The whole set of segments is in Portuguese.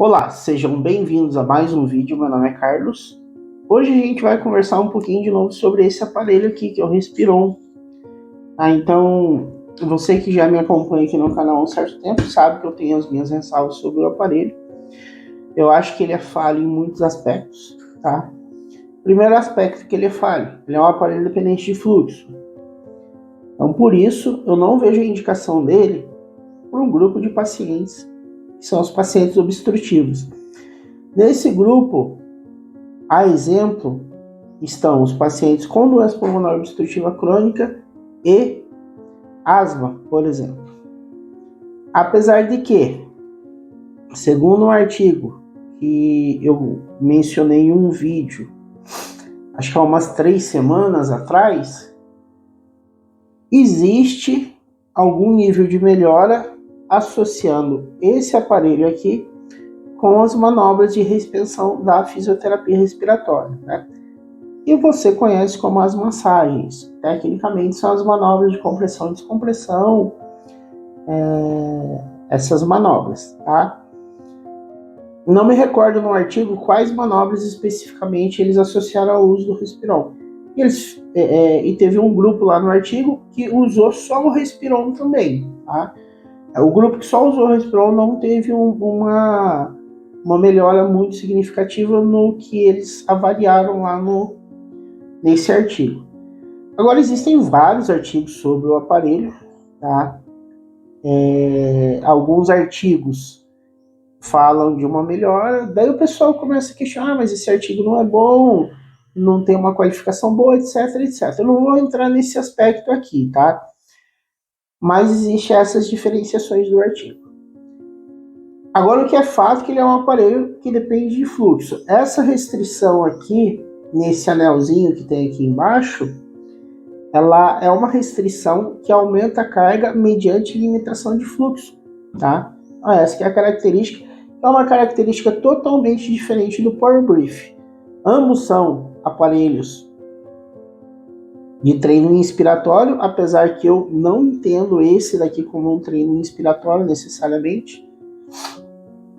Olá, sejam bem-vindos a mais um vídeo. Meu nome é Carlos. Hoje a gente vai conversar um pouquinho de novo sobre esse aparelho aqui, que é o Respiron. Então, você que já me acompanha aqui no canal há um certo tempo sabe que eu tenho as minhas ressalvas sobre o aparelho. Eu acho que ele é falho em muitos aspectos, tá? Primeiro aspecto que ele é falho, ele é um aparelho dependente de fluxo. Então, por isso, eu não vejo a indicação dele para um grupo de pacientes, que são os pacientes obstrutivos. Nesse grupo, a exemplo, estão os pacientes com doença pulmonar obstrutiva crônica e asma, por exemplo. Apesar de que, segundo um artigo que eu mencionei em um vídeo, acho que há umas 3 semanas atrás, existe algum nível de melhora associando esse aparelho aqui com as manobras de reexpansão da fisioterapia respiratória, né? E você conhece como as massagens. Tecnicamente são as manobras de compressão e descompressão, essas manobras, tá? Não me recordo no artigo quais manobras especificamente eles associaram ao uso do Respiron. E teve um grupo lá no artigo que usou só o Respiron também, tá? O grupo que só usou o Respiron não teve uma melhora muito significativa no que eles avaliaram lá nesse artigo. Agora, existem vários artigos sobre o aparelho, tá? Alguns artigos falam de uma melhora, daí o pessoal começa a questionar, mas esse artigo não é bom, não tem uma qualificação boa, etc, etc. Eu não vou entrar nesse aspecto aqui, tá? Mas existem essas diferenciações do artigo. Agora, o que é fato é que ele é um aparelho que depende de fluxo. Essa restrição aqui, nesse anelzinho que tem aqui embaixo, ela é uma restrição que aumenta a carga mediante limitação de fluxo, tá? Essa que é a característica, é uma característica totalmente diferente do Power Brief. Ambos são aparelhos de treino inspiratório, apesar que eu não entendo esse daqui como um treino inspiratório necessariamente,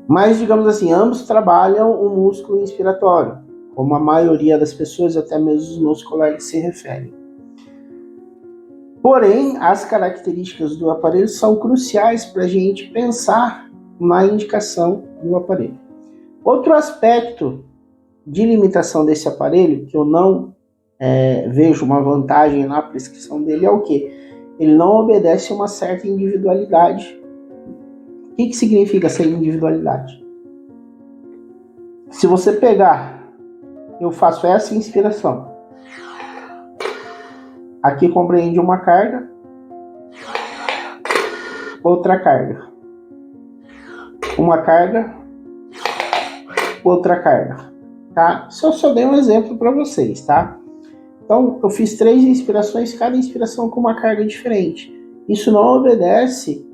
mas digamos assim, ambos trabalham o músculo inspiratório, como a maioria das pessoas, até mesmo os meus colegas se referem. Porém, as características do aparelho são cruciais para a gente pensar na indicação do aparelho. Outro aspecto de limitação desse aparelho, que eu não vejo uma vantagem na prescrição dele, é o quê? Ele não obedece a uma certa individualidade. O que significa essa individualidade? Se você pegar, eu faço essa inspiração. Aqui compreende uma carga, outra carga. Uma carga, outra carga. Tá? Isso eu só dei um exemplo para vocês, tá? Então, eu fiz 3 inspirações, cada inspiração com uma carga diferente. Isso não obedece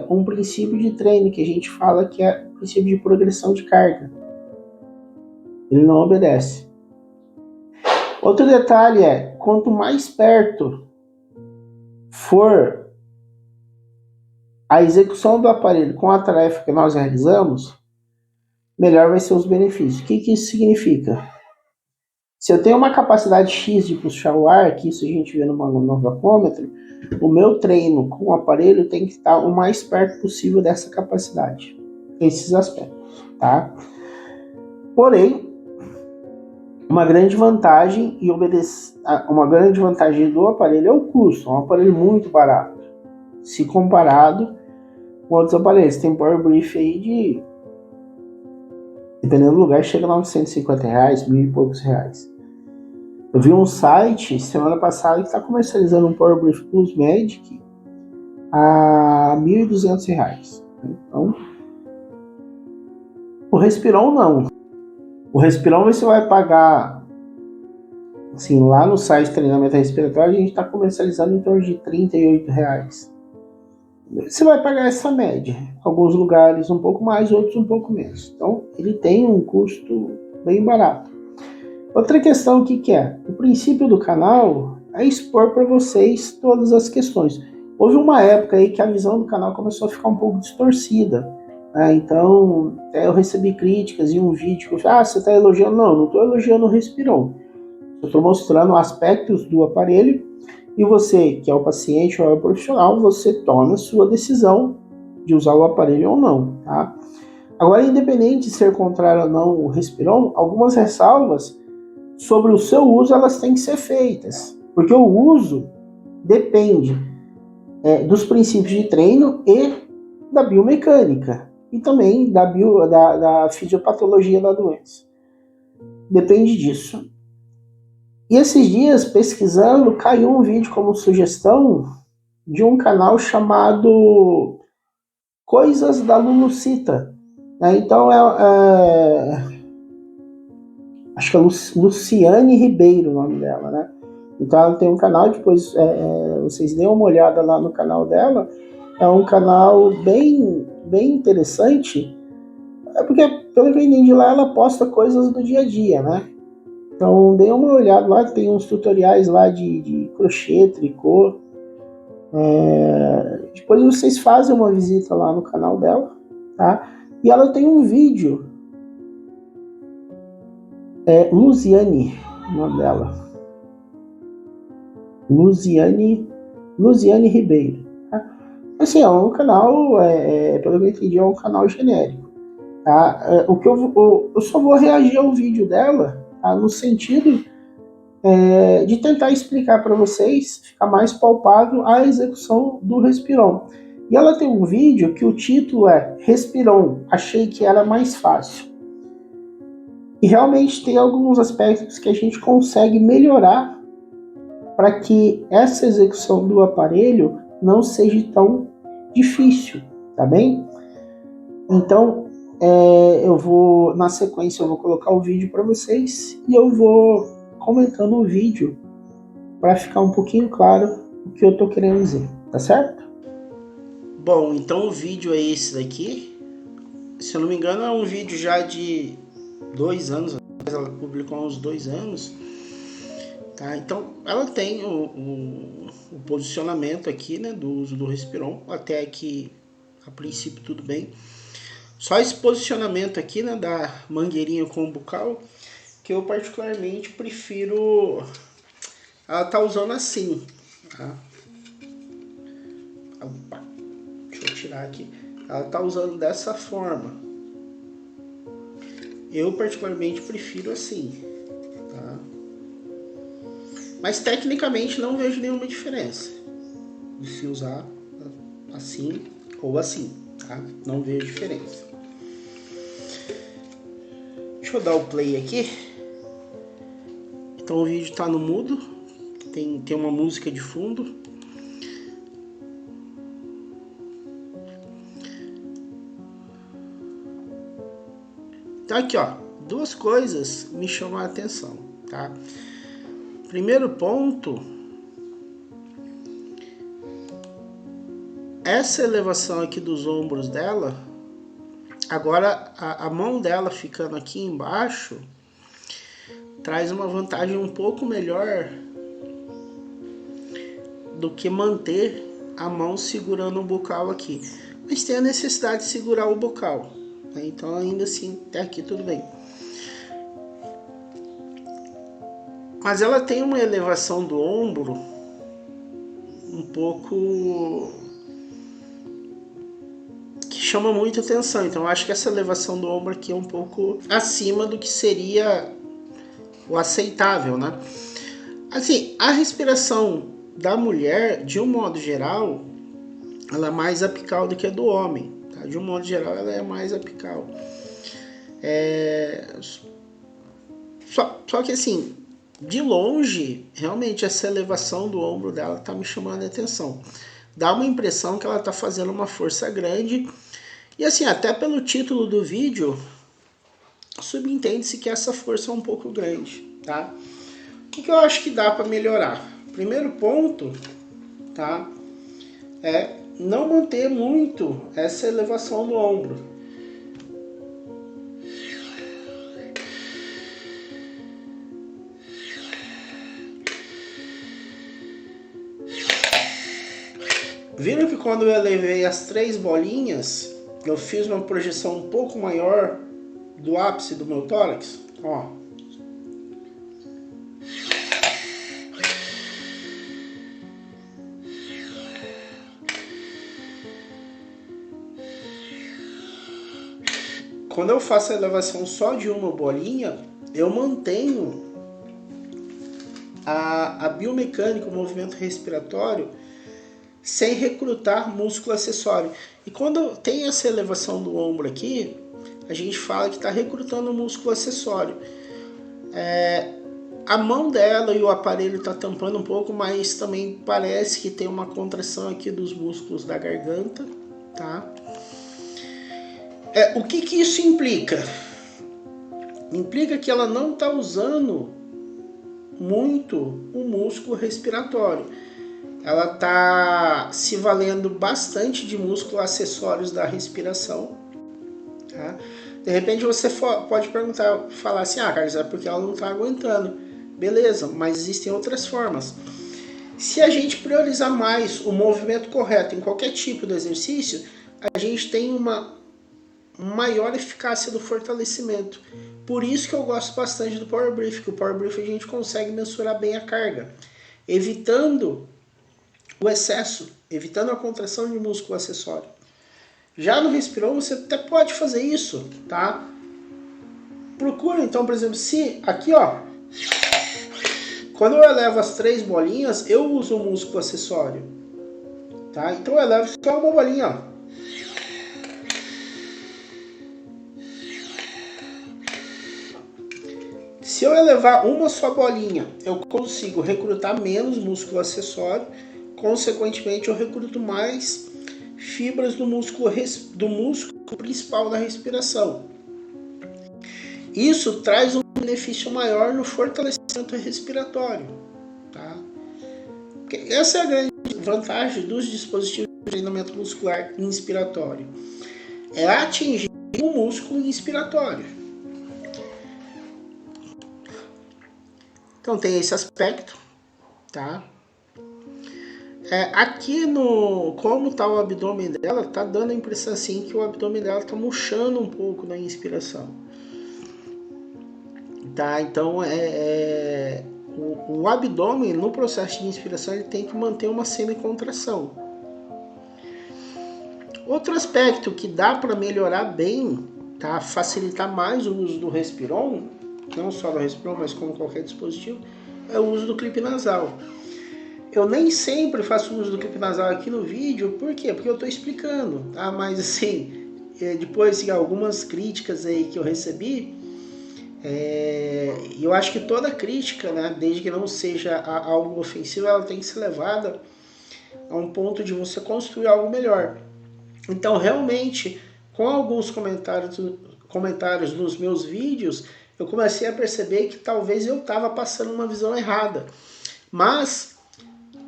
um princípio de treino que a gente fala que é o princípio de progressão de carga. Ele não obedece. Outro detalhe é, quanto mais perto for a execução do aparelho com a tarefa que nós realizamos, melhor vai ser os benefícios. O que isso significa? Se eu tenho uma capacidade X de puxar o ar, que isso a gente vê no vacômetro, o meu treino com o aparelho tem que estar o mais perto possível dessa capacidade. Esses aspectos, tá? Porém, uma grande vantagem do aparelho é o custo. É um aparelho muito barato, se comparado com outros aparelhos. Tem Power Brief aí de, dependendo do lugar, chega a R$950, R$1.000 e poucos reais. Eu vi um site semana passada que está comercializando um Power Brief Plus Medic a R$1.200. Então, o Respiron não. O Respiron você vai pagar, assim, lá no site de treinamento respiratório, a gente está comercializando em torno de R$38. Você vai pagar essa média. Alguns lugares um pouco mais, outros um pouco menos. Então, ele tem um custo bem barato. Outra questão, o que é? O princípio do canal é expor para vocês todas as questões. Houve uma época aí que a visão do canal começou a ficar um pouco distorcida. Então, eu recebi críticas em um vídeo que eu falei, você está elogiando? Não estou elogiando o Respiron. Eu estou mostrando aspectos do aparelho e você, que é o paciente ou é o profissional, você toma a sua decisão de usar o aparelho ou não, tá? Agora, independente de ser contrário ou não o Respiron, algumas ressalvas sobre o seu uso, elas têm que ser feitas, porque o uso depende dos princípios de treino e da biomecânica, e também da fisiopatologia da doença. Depende disso. E esses dias, pesquisando, caiu um vídeo como sugestão de um canal chamado Coisas da Lulucita. Então, acho que é Luciane Ribeiro o nome dela, né? Então, ela tem um canal, depois vocês deem uma olhada lá no canal dela. É um canal bem interessante, porque, pelo que eu entendi lá, ela posta coisas do dia a dia, né? Então, dê uma olhada lá, tem uns tutoriais lá de crochê, tricô. Depois vocês fazem uma visita lá no canal dela, tá? E ela tem um vídeo, Luziane, o nome dela. Luziane Ribeiro. Tá? Assim, é um canal, pelo que eu entendi, é um canal genérico. Tá? O que eu só vou reagir ao vídeo dela, tá? No sentido de tentar explicar para vocês, ficar mais palpável a execução do Respiron. E ela tem um vídeo que o título é Respiron, achei que era mais fácil. E realmente tem alguns aspectos que a gente consegue melhorar para que essa execução do aparelho não seja tão difícil, tá bem? Então, na sequência, eu vou colocar o vídeo para vocês e eu vou comentando o vídeo para ficar um pouquinho claro o que eu tô querendo dizer, tá certo? Bom, então o vídeo é esse daqui. Se eu não me engano, é um vídeo já de 2 anos, ela publicou há uns 2 anos. Tá? Então, ela tem o posicionamento aqui, né, do uso do Respiron, até aqui, a princípio, tudo bem. Só esse posicionamento aqui, né, da mangueirinha com o bucal, que eu particularmente prefiro ela tá usando assim, tá? Opa, deixa eu tirar aqui. Ela tá usando dessa forma. Eu particularmente prefiro assim, tá? Mas tecnicamente não vejo nenhuma diferença de se usar assim ou assim, tá? Não vejo diferença. Deixa eu dar o play aqui. Então o vídeo tá no mudo, tem uma música de fundo. Então aqui, ó, 2 coisas me chamam a atenção, tá? Primeiro ponto, essa elevação aqui dos ombros dela, agora a mão dela ficando aqui embaixo, traz uma vantagem um pouco melhor do que manter a mão segurando o bocal aqui. Mas tem a necessidade de segurar o bocal, né? Então ainda assim, até aqui tudo bem. Mas ela tem uma elevação do ombro um pouco que chama muita atenção. Então eu acho que essa elevação do ombro aqui é um pouco acima do que seria o aceitável, né? Assim, a respiração da mulher, de um modo geral, ela é mais apical do que a do homem, tá? De um modo geral, ela é mais apical. Só que assim, de longe, realmente essa elevação do ombro dela tá me chamando a atenção. Dá uma impressão que ela tá fazendo uma força grande. E assim, até pelo título do vídeo, subentende-se que essa força é um pouco grande, tá? O que eu acho que dá para melhorar? Primeiro ponto, tá? É não manter muito essa elevação do ombro. Viram que quando eu elevei as 3 bolinhas, eu fiz uma projeção um pouco maior do ápice do meu tórax, ó. Quando eu faço a elevação só de uma bolinha, eu mantenho a biomecânica, o movimento respiratório, sem recrutar músculo acessório. E quando tem essa elevação do ombro aqui, a gente fala que está recrutando músculo acessório. A mão dela e o aparelho está tampando um pouco, mas também parece que tem uma contração aqui dos músculos da garganta, tá? O que isso implica? Implica que ela não está usando muito o músculo respiratório. Ela está se valendo bastante de músculos acessórios da respiração, tá? De repente você pode falar assim, Carlos, é porque ela não está aguentando. Beleza, mas existem outras formas. Se a gente priorizar mais o movimento correto em qualquer tipo de exercício, a gente tem uma maior eficácia do fortalecimento. Por isso que eu gosto bastante do Power Brief, que o Power Brief a gente consegue mensurar bem a carga, evitando o excesso, evitando a contração de músculo acessório. Já no Respirão você até pode fazer isso, tá? Procura então, por exemplo, se aqui ó, quando eu elevo as 3 bolinhas, eu uso o músculo acessório, tá? Então eu elevo só uma bolinha, ó. Se eu elevar uma só bolinha, eu consigo recrutar menos músculo acessório, consequentemente eu recruto mais fibras do músculo principal da respiração. Isso traz um benefício maior no fortalecimento respiratório, tá? Porque essa é a grande vantagem dos dispositivos de treinamento muscular inspiratório, é atingir o músculo inspiratório. Então tem esse aspecto, tá? Aqui como está o abdômen dela, tá dando a impressão assim que o abdômen dela tá murchando um pouco na inspiração, tá? Então o abdômen no processo de inspiração ele tem que manter uma semicontração. Outro aspecto que dá para melhorar bem, tá? Facilitar mais o uso do Respiron, não só do Respiron, mas como qualquer dispositivo, é o uso do clipe nasal. Eu nem sempre faço uso do clipe nasal aqui no vídeo, por quê? Porque eu estou explicando, tá? Mas assim, depois de algumas críticas aí que eu recebi, eu acho que toda crítica, né, desde que não seja algo ofensivo, ela tem que ser levada a um ponto de você construir algo melhor. Então, realmente, com alguns comentários nos meus vídeos, eu comecei a perceber que talvez eu estava passando uma visão errada. Mas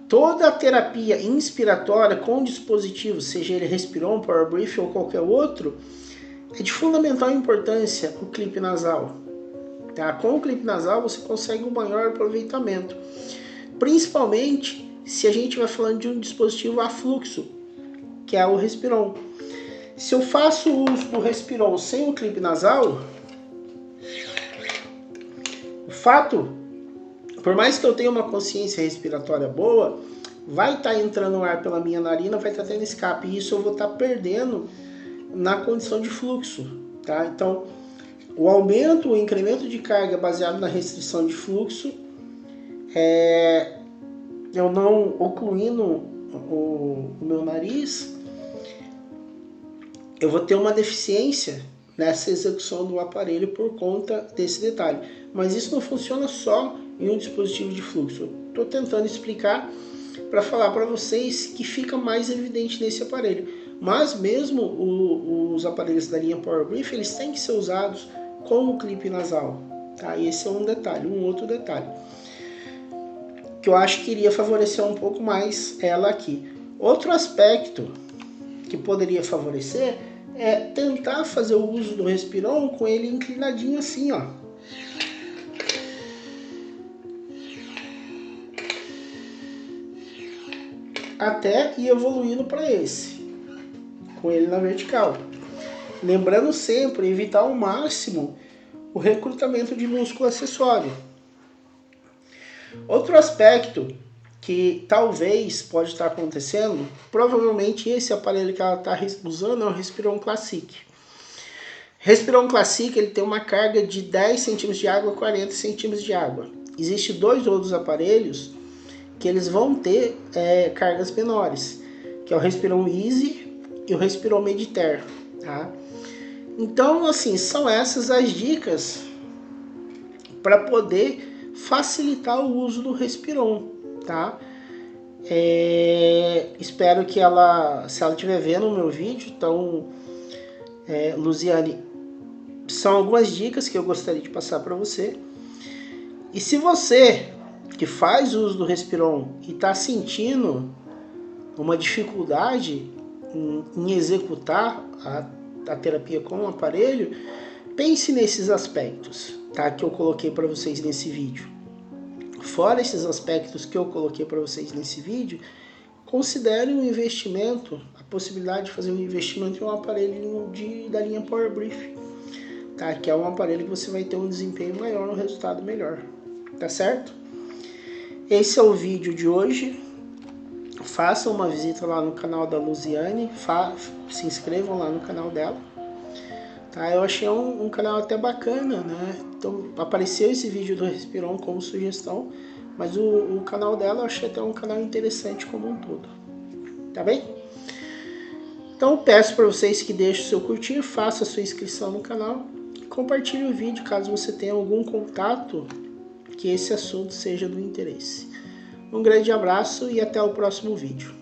toda a terapia inspiratória com dispositivo, seja ele Respiron, Power Brief ou qualquer outro, é de fundamental importância o clipe nasal. Tá? Com o clipe nasal você consegue um maior aproveitamento, principalmente se a gente vai falando de um dispositivo a fluxo, que é o Respiron. Se eu faço uso do Respiron sem o clipe nasal, o fato, por mais que eu tenha uma consciência respiratória boa, vai estar entrando ar pela minha narina, vai estar tendo escape, e isso eu vou estar perdendo na condição de fluxo, tá? Então, o aumento, o incremento de carga baseado na restrição de fluxo, eu não ocluindo o meu nariz, eu vou ter uma deficiência nessa execução do aparelho por conta desse detalhe. Mas isso não funciona só em um dispositivo de fluxo. Estou tentando explicar para falar para vocês que fica mais evidente nesse aparelho. Mas mesmo os aparelhos da linha Power Brief, eles têm que ser usados com o clipe nasal. Tá? Esse é um detalhe, um outro detalhe, que eu acho que iria favorecer um pouco mais ela aqui. Outro aspecto que poderia favorecer é tentar fazer o uso do Respiron com ele inclinadinho assim, ó. Até ir evoluindo para esse, com ele na vertical. Lembrando sempre, evitar ao máximo o recrutamento de músculo acessório. Outro aspecto que talvez pode estar acontecendo, provavelmente esse aparelho que ela está usando é o Respiron Classic. Respiron Classic ele tem uma carga de 10 centímetros de água a 40 centímetros de água. Existem dois outros aparelhos que eles vão ter cargas menores, que é o Respiron Easy e o Respiron Mediter, tá? Então, assim, são essas as dicas para poder facilitar o uso do Respiron, tá? Espero que ela, se ela estiver vendo o meu vídeo, então, Luziane, são algumas dicas que eu gostaria de passar para você. E se você que faz uso do Respiron e está sentindo uma dificuldade em executar a terapia com o aparelho, pense nesses aspectos, tá, que eu coloquei para vocês nesse vídeo. Fora esses aspectos que eu coloquei para vocês nesse vídeo, considere um investimento, a possibilidade de fazer um investimento em um aparelho da linha Power Brief, tá, que é um aparelho que você vai ter um desempenho maior, um resultado melhor, tá certo? Esse é o vídeo de hoje. Façam uma visita lá no canal da Luziane, se inscrevam lá no canal dela, tá? Eu achei um canal até bacana, né? Então apareceu esse vídeo do Respiron como sugestão, mas o canal dela eu achei até um canal interessante como um todo, tá bem? Então peço para vocês que deixem o seu curtir, faça a sua inscrição no canal e compartilhe o vídeo caso você tenha algum contato que esse assunto seja do interesse. Um grande abraço e até o próximo vídeo.